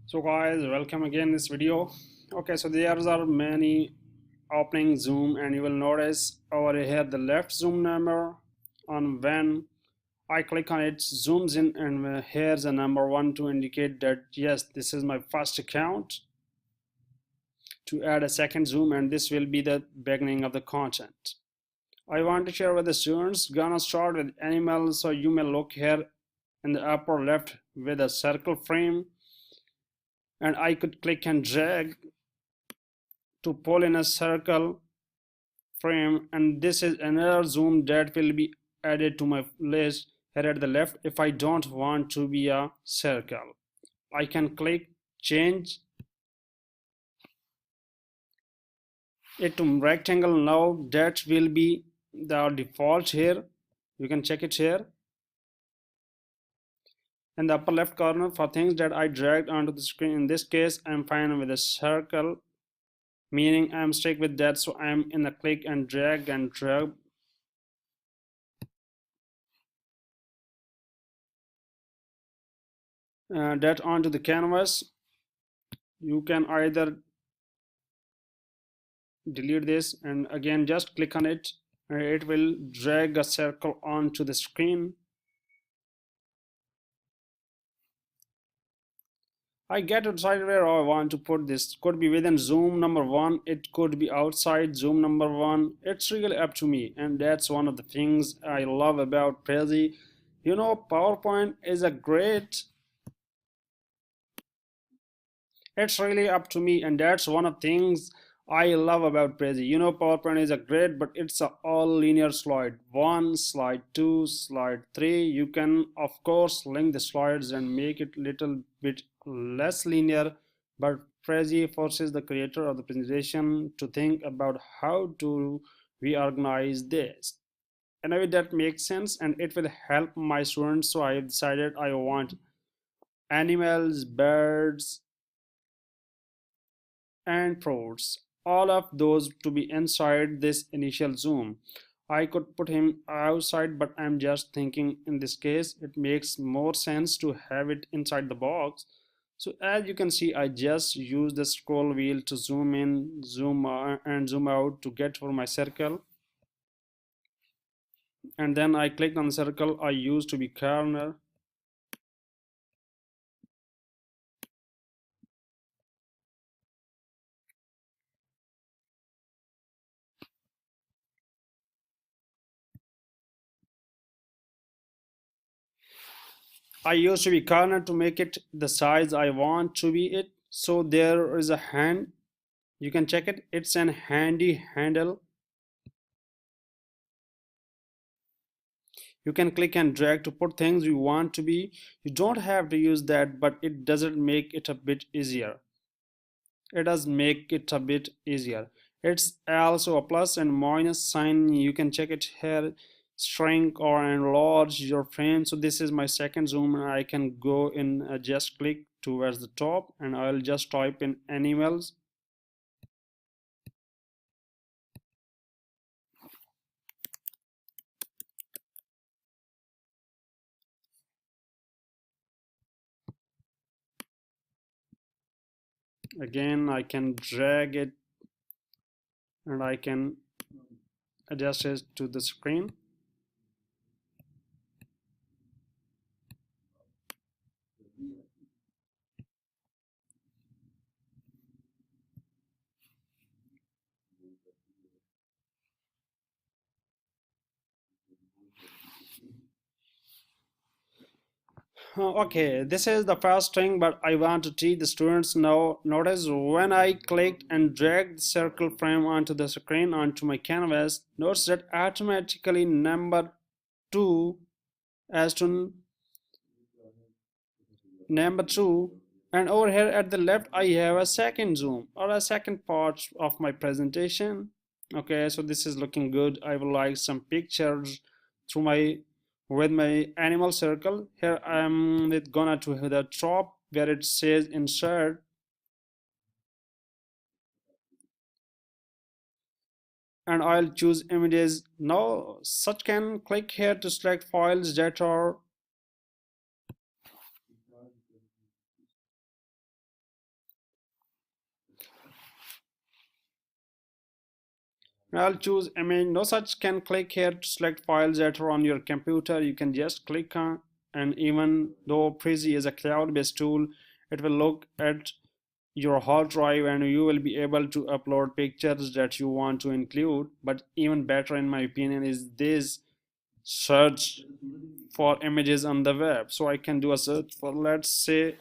So guys, welcome again in this video. Okay, so there are many opening zoom, and you will notice over here the left zoom number. On when I click on it, zooms in, and here's a number 1 to indicate that yes, this is my first account. To add a second zoom, and this will be the beginning of the content I want to share with the students. Gonna start with animals, so you may look here in the upper left with a circle frame, and I could click and drag to pull in a circle frame, and this is another zoom that will be added to my list here at the left. If I don't want to be a circle, I can click change it to rectangle. Now that will be the default here. You can check it here in the upper left corner for things that I dragged onto the screen. In this case, I'm fine with a circle, meaning I'm stuck with that, so I'm in the click and drag that onto the canvas. You can either delete this and again just click on it, and it will drag a circle onto the screen. I get to decide where I want to put this. Could be within zoom number 1, it could be outside zoom number 1. It's really up to me, and that's one of the things I love about Prezi. You know, PowerPoint is a great, it's really up to me, and that's one of the things I love about Prezi. You know, PowerPoint is a great, but it's a all linear slide. 1, slide 2, slide 3. You can of course link the slides and make it little bit less linear, but Prezi forces the creator of the presentation to think about how to reorganize this. Anyway, that makes sense, and it will help my students. So I have decided I want animals, birds, and fruits, all of those to be inside this initial zoom. I could put him outside, but I'm just thinking in this case it makes more sense to have it inside the box. So as you can see, I just use the scroll wheel to zoom in, zoom out, and zoom out to get for my circle, and then I clicked on the circle I used to be corner. I used to be corner to make it the size I want to be it. So there is a hand, you can check it, it's an handy handle. You can click and drag to put things you want to be. You don't have to use that, but it doesn't make it a bit easier. It does make it a bit easier. It's also a plus and minus sign. You can check it here, shrink or enlarge your frame. So this is my second zoom, and I can go in, just click towards the top, and I'll just type in animals. Again, I can drag it and I can adjust it to the screen. Okay, this is the first thing, but I want to teach the students now. Notice when I clicked and dragged the circle frame onto the screen, onto my canvas, notice that automatically number 2 as to number 2, and over here at the left I have a second zoom or a second part of my presentation. Okay, so this is looking good. I would like some pictures through my with my animal circle. Here I'm gonna to the top where it says insert, and I'll choose images. Now such can click here to select files that are I'll choose image. No such can click here to select files that are on your computer. You can just click on, and even though Prezi is a cloud-based tool, it will look at your hard drive and you will be able to upload pictures that you want to include. But even better in my opinion is this search for images on the web. So I can do a search for, let's say,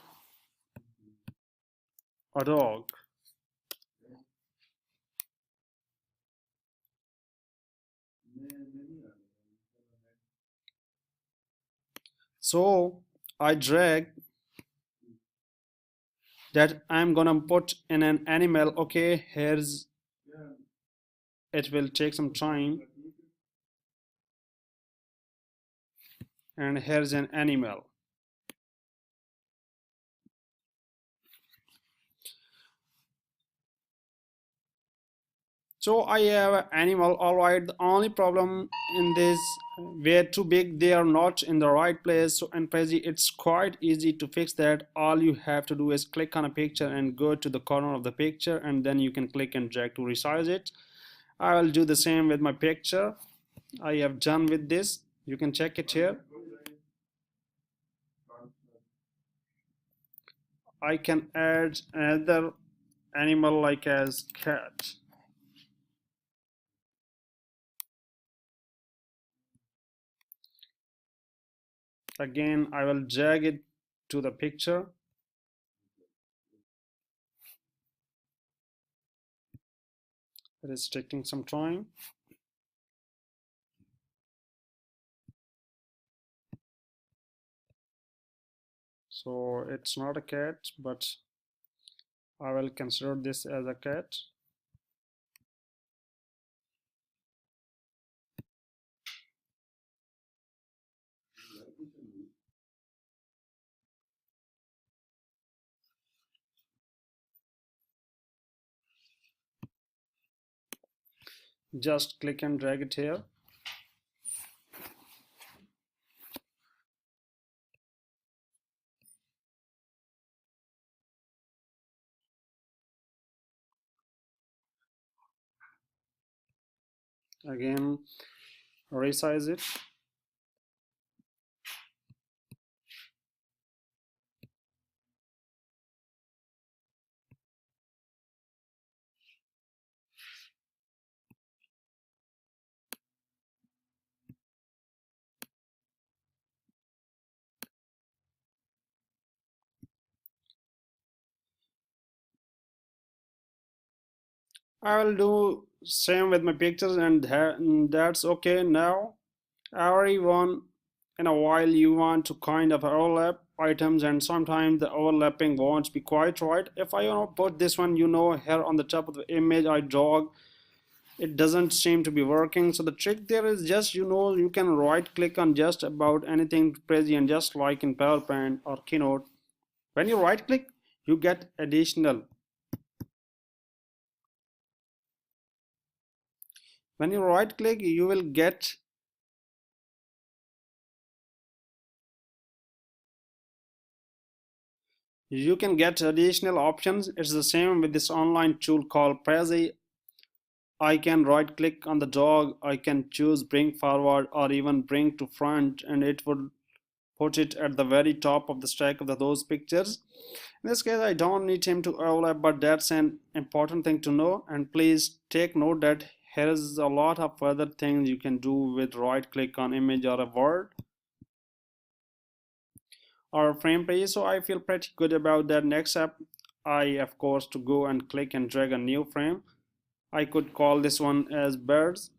a dog. So I drag that I'm gonna put in an animal. Okay, here's, it will take some time, and here's an animal. So I have an animal. All right, the only problem in this, they're too big, they are not in the right place. So in Prezi it's quite easy to fix that. All you have to do is click on a picture and go to the corner of the picture, and then you can click and drag to resize it. I will do the same with my picture. I have done with this, you can check it here. I can add another animal like as cat. Again, I will drag it to the picture. It is taking some time. So it's not a cat, but I will consider this as a cat. Just click and drag it here. Again, resize it. I will do same with my pictures, and that's okay. Now everyone in a while you want to kind of overlap items, and sometimes the overlapping won't be quite right. If I put this one here on the top of the image I draw, it doesn't seem to be working. So the trick there is just you can right click on just about anything present, just like in PowerPoint or Keynote. When you right click, you get additional. When you right click, you will get you can get additional options. It's the same with this online tool called Prezi. I can right click on the dog, I can choose bring forward or even bring to front, and it would put it at the very top of the stack of those pictures. In this case I don't need him to overlap, but that's an important thing to know. And please take note that here is a lot of further things you can do with right click on image or a word or a frame page. So I feel pretty good about that. Next step, I of course to go and click and drag a new frame. I could call this one as birds.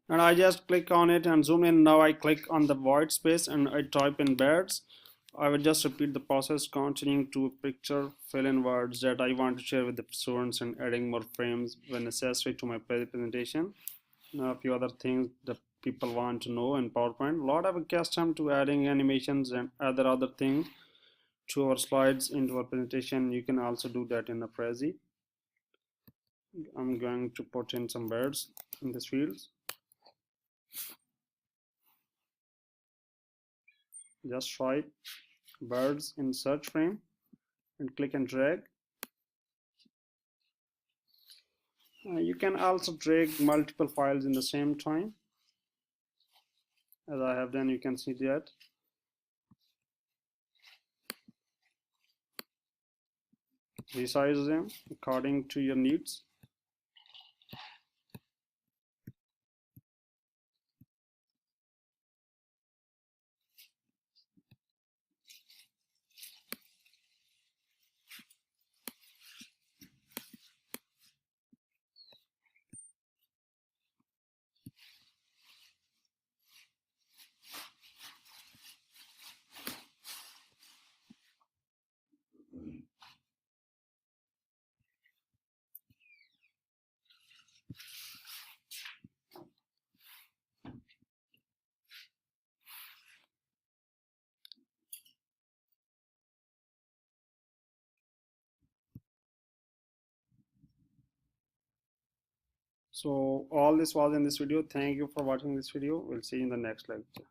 And I just click on it and zoom in. Now I click on the white space and I type in birds. I will just repeat the process, continuing to picture, fill in words that I want to share with the students, and adding more frames when necessary to my presentation. Now a few other things, the people want to know in PowerPoint. A lot of custom to adding animations and other things to our slides into our presentation. You can also do that in the Prezi. I'm going to put in some birds in this fields. Just write birds in search frame and click and drag. You can also drag multiple files in the same time, as I have done. You can see that. Resize them according to your needs. So all this was in this video. Thank you for watching this video. We'll see you in the next lecture.